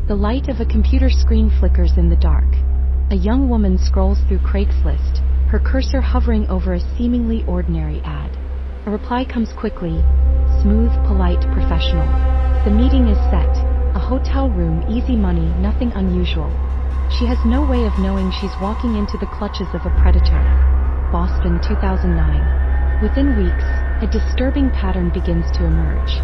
The light of a computer screen flickers in the dark. A young woman scrolls through Craigslist, her cursor hovering over a seemingly ordinary ad. A reply comes quickly, smooth, polite, professional. The meeting is set. A hotel room, easy money, nothing unusual. She has no way of knowing she's walking into the clutches of a predator. Boston, 2009. Within weeks, a disturbing pattern begins to emerge.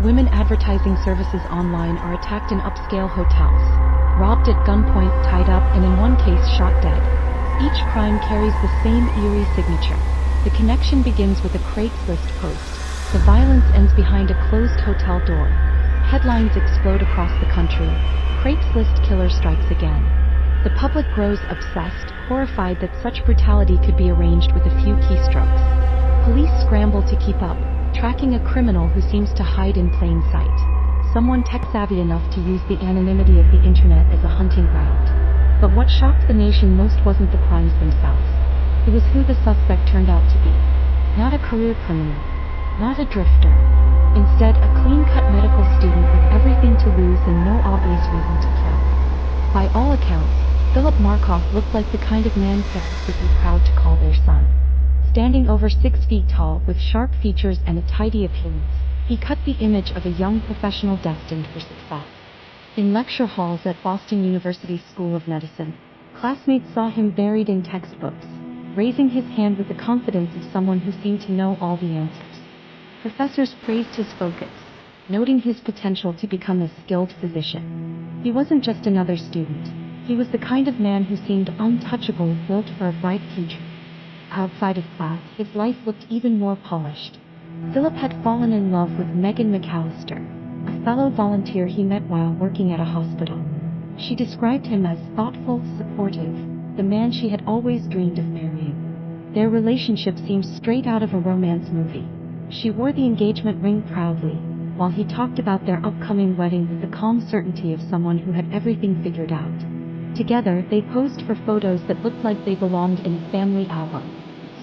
Women advertising services online are attacked in upscale hotels, robbed at gunpoint, tied up, and in one case shot dead. Each crime carries the same eerie signature. The connection begins with a Craigslist post. The violence ends behind a closed hotel door. Headlines explode across the country. Craigslist killer strikes again. The public grows obsessed, horrified that such brutality could be arranged with a few keystrokes. Police scramble to keep up, tracking a criminal who seems to hide in plain sight. Someone tech-savvy enough to use the anonymity of the internet as a hunting ground. But what shocked the nation most wasn't the crimes themselves. It was who the suspect turned out to be. Not a career criminal. Not a drifter. Instead, a clean-cut medical student with everything to lose and no obvious reason to kill. By all accounts, Philip Markoff looked like the kind of man parents would be proud to call their son. Standing over 6 feet tall with sharp features and a tidy appearance, he cut the image of a young professional destined for success. In lecture halls at Boston University School of Medicine, classmates saw him buried in textbooks, raising his hand with the confidence of someone who seemed to know all the answers. Professors praised his focus, noting his potential to become a skilled physician. He wasn't just another student. He was the kind of man who seemed untouchable, built for a bright future. Outside of class, his life looked even more polished. Philip had fallen in love with Megan McAllister, a fellow volunteer he met while working at a hospital. She described him as thoughtful, supportive, the man she had always dreamed of marrying. Their relationship seemed straight out of a romance movie. She wore the engagement ring proudly, while he talked about their upcoming wedding with the calm certainty of someone who had everything figured out. Together, they posed for photos that looked like they belonged in a family album.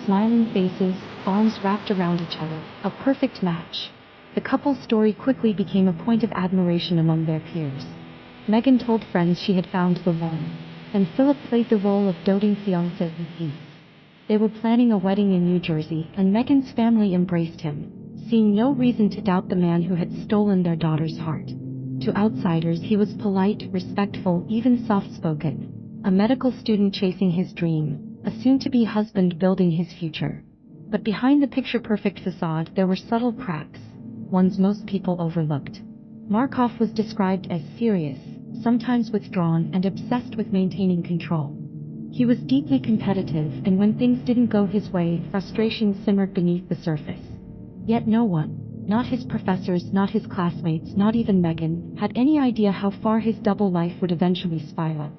Smiling faces, arms wrapped around each other, a perfect match. The couple's story quickly became a point of admiration among their peers. Megan told friends she had found the one, and Philip played the role of doting fiancé in peace. They were planning a wedding in New Jersey, and Megan's family embraced him, seeing no reason to doubt the man who had stolen their daughter's heart. To outsiders, he was polite, respectful, even soft-spoken. A medical student chasing his dream, a soon-to-be husband building his future. But behind the picture-perfect facade, there were subtle cracks, ones most people overlooked. Markoff was described as serious, sometimes withdrawn, and obsessed with maintaining control. He was deeply competitive, and when things didn't go his way, frustration simmered beneath the surface. Yet no one, not his professors, not his classmates, not even Megan, had any idea how far his double life would eventually spiral.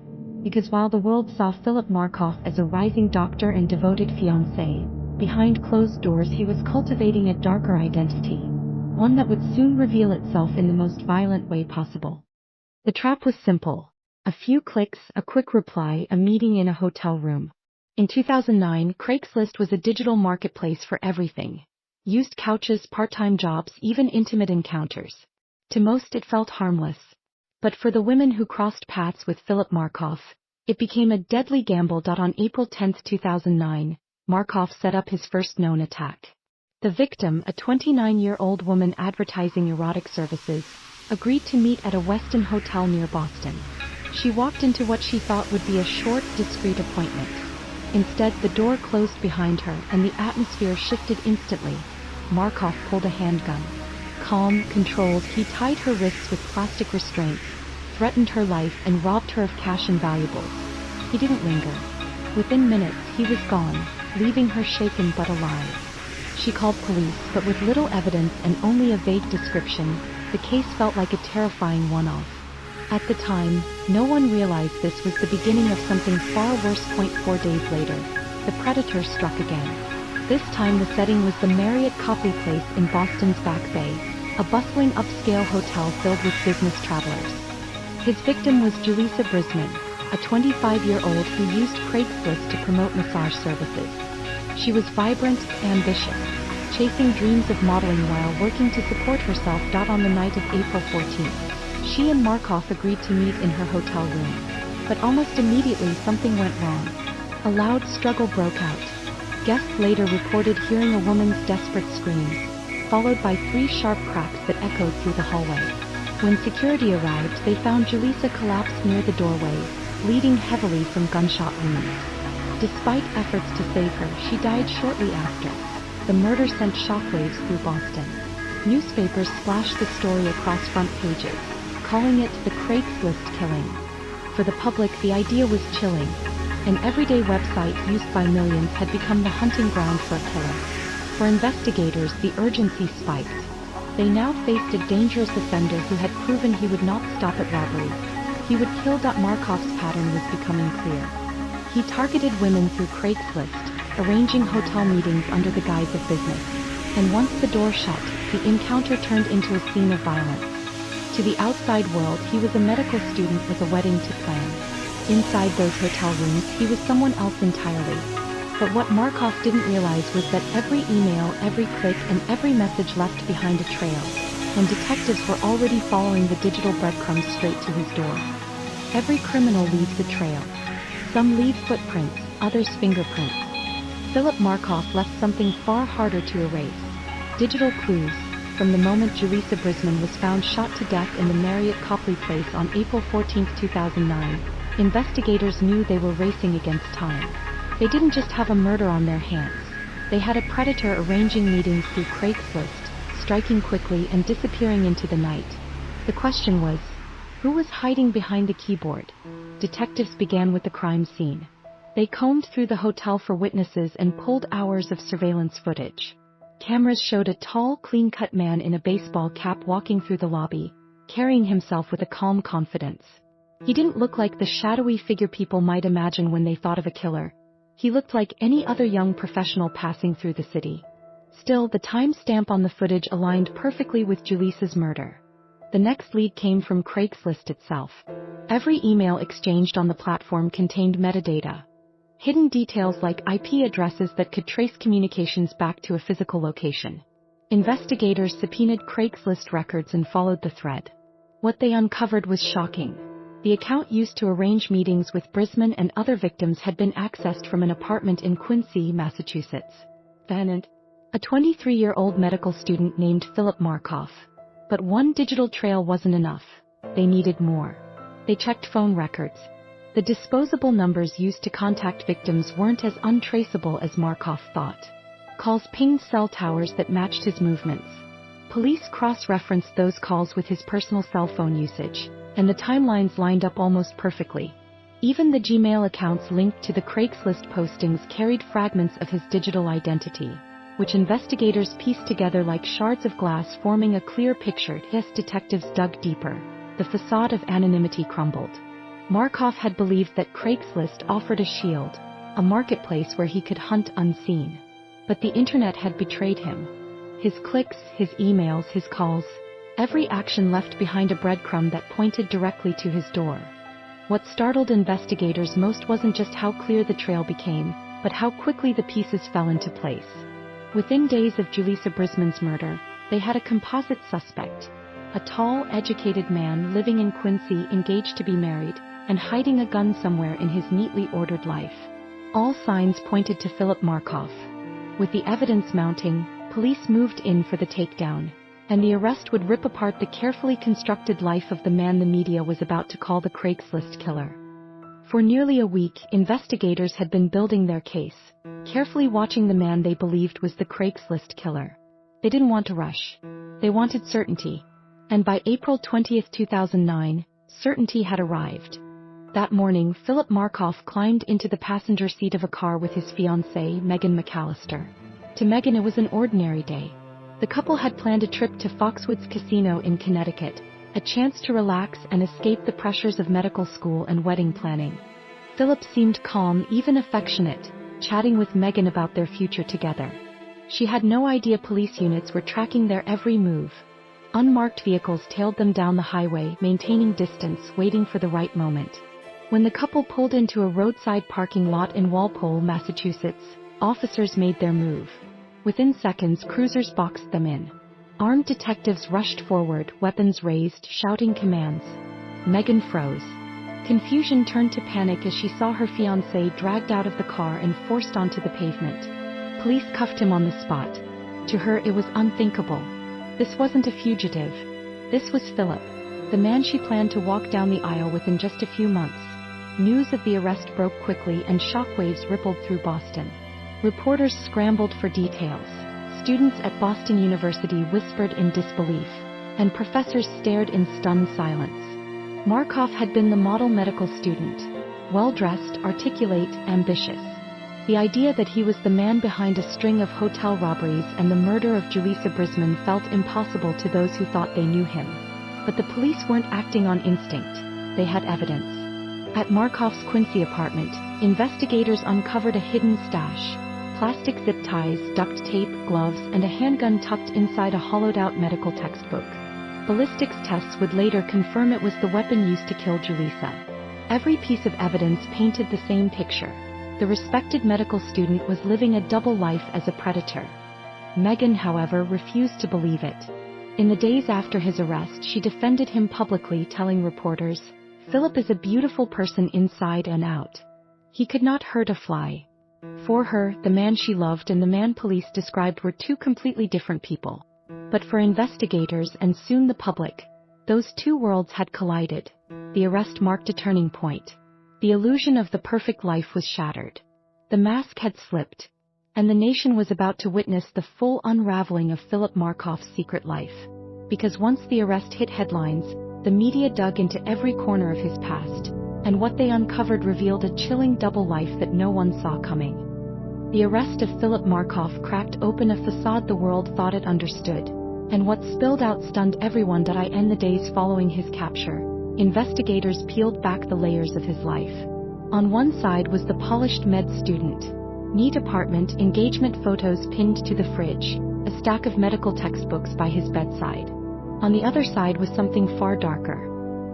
Because while the world saw Philip Markoff as a rising doctor and devoted fiancé, behind closed doors he was cultivating a darker identity, one that would soon reveal itself in the most violent way possible. The trap was simple. A few clicks, a quick reply, a meeting in a hotel room. In 2009, Craigslist was a digital marketplace for everything. Used couches, part-time jobs, even intimate encounters. To most it felt harmless. But for the women who crossed paths with Philip Markoff, it became a deadly gamble. On April 10, 2009, Markoff set up his first known attack. The victim, a 29-year-old woman advertising erotic services, agreed to meet at a Westin hotel near Boston. She walked into what she thought would be a short, discreet appointment. Instead, the door closed behind her and the atmosphere shifted instantly. Markoff pulled a handgun. Calm, controlled, he tied her wrists with plastic restraints, threatened her life, and robbed her of cash and valuables. He didn't linger. Within minutes, he was gone, leaving her shaken but alive. She called police, but with little evidence and only a vague description, the case felt like a terrifying one-off. At the time, no one realized this was the beginning of something far worse. 4 days later, the predator struck again. This time the setting was the Marriott Copley Place in Boston's Back Bay, a bustling upscale hotel filled with business travelers. His victim was Julissa Brisman, a 25-year-old who used Craigslist to promote massage services. She was vibrant, ambitious, chasing dreams of modeling while working to support herself. On the night of April 14th, She and Markov agreed to meet in her hotel room. But almost immediately something went wrong. A loud struggle broke out. Guests later reported hearing a woman's desperate screams, followed by 3 sharp cracks that echoed through the hallway. When security arrived, they found Julissa collapsed near the doorway, bleeding heavily from gunshot wounds. Despite efforts to save her, she died shortly after. The murder sent shockwaves through Boston. Newspapers splashed the story across front pages, calling it the Craigslist killing. For the public, the idea was chilling. An everyday website used by millions had become the hunting ground for a killer. For investigators, the urgency spiked. They now faced a dangerous offender who had proven he would not stop at robbery. He would kill. Markov's pattern was becoming clear. He targeted women through Craigslist, arranging hotel meetings under the guise of business. And once the door shut, the encounter turned into a scene of violence. To the outside world, he was a medical student with a wedding to plan. Inside those hotel rooms, he was someone else entirely. But what Markov didn't realize was that every email, every click, and every message left behind a trail, and detectives were already following the digital breadcrumbs straight to his door. Every criminal leaves a trail. Some leave footprints, others fingerprints. Philip Markov left something far harder to erase. Digital clues. From the moment Julissa Brisman was found shot to death in the Marriott Copley Place on April 14, 2009, investigators knew they were racing against time. They didn't just have a murder on their hands. They had a predator arranging meetings through Craigslist, striking quickly and disappearing into the night. The question was, who was hiding behind the keyboard? Detectives began with the crime scene. They combed through the hotel for witnesses and pulled hours of surveillance footage. Cameras showed a tall, clean-cut man in a baseball cap walking through the lobby, carrying himself with a calm confidence. He didn't look like the shadowy figure people might imagine when they thought of a killer. He looked like any other young professional passing through the city. Still, the time-stamp on the footage aligned perfectly with Julissa's murder. The next lead came from Craigslist itself. Every email exchanged on the platform contained metadata. Hidden details like IP addresses that could trace communications back to a physical location. Investigators subpoenaed Craigslist records and followed the thread. What they uncovered was shocking. The account used to arrange meetings with Brisman and other victims had been accessed from an apartment in Quincy, Massachusetts. Then, a 23-year-old medical student named Philip Markov. But one digital trail wasn't enough. They needed more. They checked phone records. The disposable numbers used to contact victims weren't as untraceable as Markov thought. Calls pinged cell towers that matched his movements. Police cross-referenced those calls with his personal cell phone usage, and the timelines lined up almost perfectly. Even the Gmail accounts linked to the Craigslist postings carried fragments of his digital identity, which investigators pieced together like shards of glass, forming a clear picture. Yes, detectives dug deeper. The facade of anonymity crumbled. Markov had believed that Craigslist offered a shield, a marketplace where he could hunt unseen. But the internet had betrayed him. His clicks, his emails, his calls, every action left behind a breadcrumb that pointed directly to his door. What startled investigators most wasn't just how clear the trail became, but how quickly the pieces fell into place. Within days of Julissa Brisman's murder, they had a composite suspect. A tall, educated man living in Quincy, engaged to be married, and hiding a gun somewhere in his neatly ordered life. All signs pointed to Philip Markov. With the evidence mounting, police moved in for the takedown, and the arrest would rip apart the carefully constructed life of the man the media was about to call the Craigslist killer. For nearly a week, investigators had been building their case, carefully watching the man they believed was the Craigslist killer. They didn't want to rush. They wanted certainty. And by April 20, 2009, certainty had arrived. That morning, Philip Markov climbed into the passenger seat of a car with his fiancée, Megan McAllister. To Megan, it was an ordinary day. The couple had planned a trip to Foxwoods Casino in Connecticut, a chance to relax and escape the pressures of medical school and wedding planning. Philip seemed calm, even affectionate, chatting with Megan about their future together. She had no idea police units were tracking their every move. Unmarked vehicles tailed them down the highway, maintaining distance, waiting for the right moment. When the couple pulled into a roadside parking lot in Walpole, Massachusetts, officers made their move. Within seconds, cruisers boxed them in. Armed detectives rushed forward, weapons raised, shouting commands. Megan froze. Confusion turned to panic as she saw her fiancé dragged out of the car and forced onto the pavement. Police cuffed him on the spot. To her, it was unthinkable. This wasn't a fugitive. This was Philip, the man she planned to walk down the aisle with in just a few months. News of the arrest broke quickly and shockwaves rippled through Boston. Reporters scrambled for details. Students at Boston University whispered in disbelief, and professors stared in stunned silence. Markoff had been the model medical student, well-dressed, articulate, ambitious. The idea that he was the man behind a string of hotel robberies and the murder of Julissa Brisman felt impossible to those who thought they knew him. But the police weren't acting on instinct. They had evidence. At Markoff's Quincy apartment, investigators uncovered a hidden stash: plastic zip ties, duct tape, gloves, and a handgun tucked inside a hollowed-out medical textbook. Ballistics tests would later confirm it was the weapon used to kill Julissa. Every piece of evidence painted the same picture. The respected medical student was living a double life as a predator. Megan, however, refused to believe it. In the days after his arrest, she defended him publicly, telling reporters, "Philip is a beautiful person inside and out. He could not hurt a fly." For her, the man she loved and the man police described were two completely different people. But for investigators and soon the public, those two worlds had collided. The arrest marked a turning point. The illusion of the perfect life was shattered. The mask had slipped, and the nation was about to witness the full unraveling of Philip Markoff's secret life. Because once the arrest hit headlines, the media dug into every corner of his past, and what they uncovered revealed a chilling double life that no one saw coming. The arrest of Philip Markoff cracked open a facade the world thought it understood, and what spilled out stunned everyone. In the days following his capture, investigators peeled back the layers of his life. On one side was the polished med student. Neat apartment, engagement photos pinned to the fridge, a stack of medical textbooks by his bedside. On the other side was something far darker.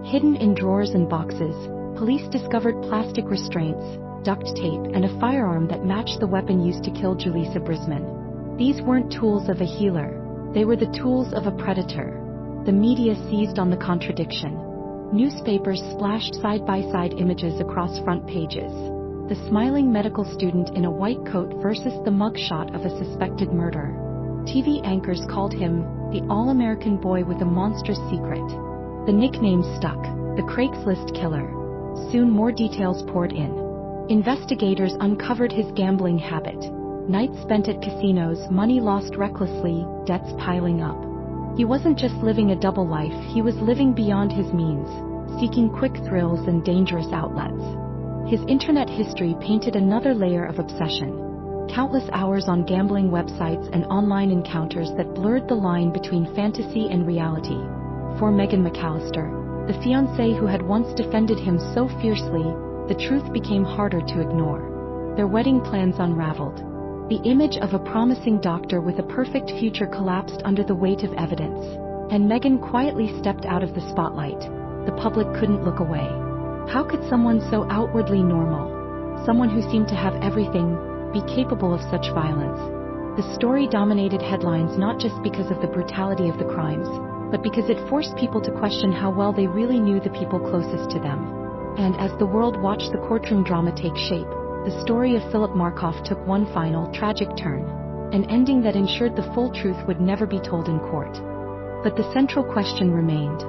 Hidden in drawers and boxes, police discovered plastic restraints, duct tape, and a firearm that matched the weapon used to kill Julissa Brisman. These weren't tools of a healer. They were the tools of a predator. The media seized on the contradiction. Newspapers splashed side-by-side images across front pages. The smiling medical student in a white coat versus the mugshot of a suspected murderer. TV anchors called him the all-American boy with a monstrous secret. The nickname stuck, the Craigslist killer. Soon more details poured in. Investigators uncovered his gambling habit. Nights spent at casinos, money lost recklessly, debts piling up. He wasn't just living a double life, he was living beyond his means, seeking quick thrills and dangerous outlets. His internet history painted another layer of obsession. Countless hours on gambling websites and online encounters that blurred the line between fantasy and reality. For Megan McAllister, the fiancé who had once defended him so fiercely, the truth became harder to ignore. Their wedding plans unraveled. The image of a promising doctor with a perfect future collapsed under the weight of evidence, and Megan quietly stepped out of the spotlight. The public couldn't look away. How could someone so outwardly normal, someone who seemed to have everything, be capable of such violence? The story dominated headlines not just because of the brutality of the crimes, but because it forced people to question how well they really knew the people closest to them. And as the world watched the courtroom drama take shape, the story of Philip Markoff took one final, tragic turn, an ending that ensured the full truth would never be told in court. But the central question remained: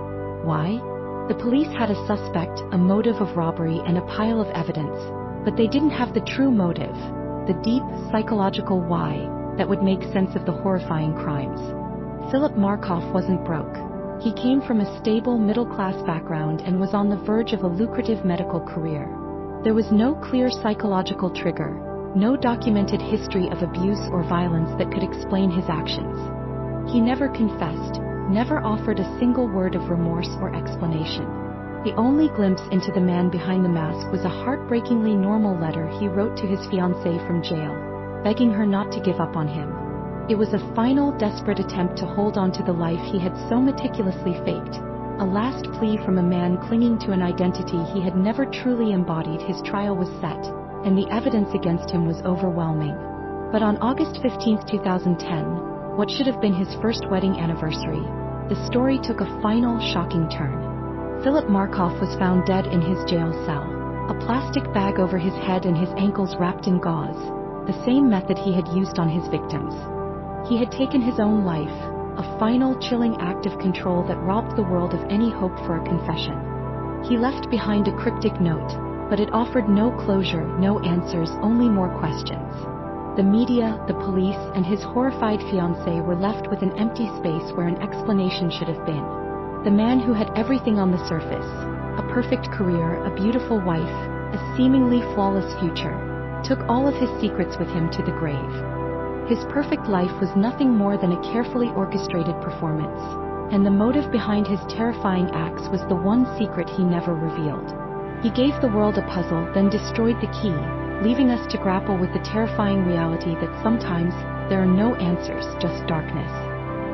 why? The police had a suspect, a motive of robbery, and a pile of evidence, but they didn't have the true motive, the deep, psychological why, that would make sense of the horrifying crimes. Philip Markoff wasn't broke. He came from a stable, middle-class background and was on the verge of a lucrative medical career. There was no clear psychological trigger, no documented history of abuse or violence that could explain his actions. He never confessed, never offered a single word of remorse or explanation. The only glimpse into the man behind the mask was a heartbreakingly normal letter he wrote to his fiancée from jail, begging her not to give up on him. It was a final, desperate attempt to hold on to the life he had so meticulously faked, a last plea from a man clinging to an identity he had never truly embodied. His trial was set, and the evidence against him was overwhelming. But on August 15, 2010, what should have been his first wedding anniversary, the story took a final, shocking turn. Philip Markoff was found dead in his jail cell, a plastic bag over his head and his ankles wrapped in gauze, the same method he had used on his victims. He had taken his own life, a final, chilling act of control that robbed the world of any hope for a confession. He left behind a cryptic note, but it offered no closure, no answers, only more questions. The media, the police, and his horrified fiancée were left with an empty space where an explanation should have been. The man who had everything on the surface, a perfect career, a beautiful wife, a seemingly flawless future, took all of his secrets with him to the grave. His perfect life was nothing more than a carefully orchestrated performance, and the motive behind his terrifying acts was the one secret he never revealed. He gave the world a puzzle, then destroyed the key, leaving us to grapple with the terrifying reality that sometimes there are no answers, just darkness.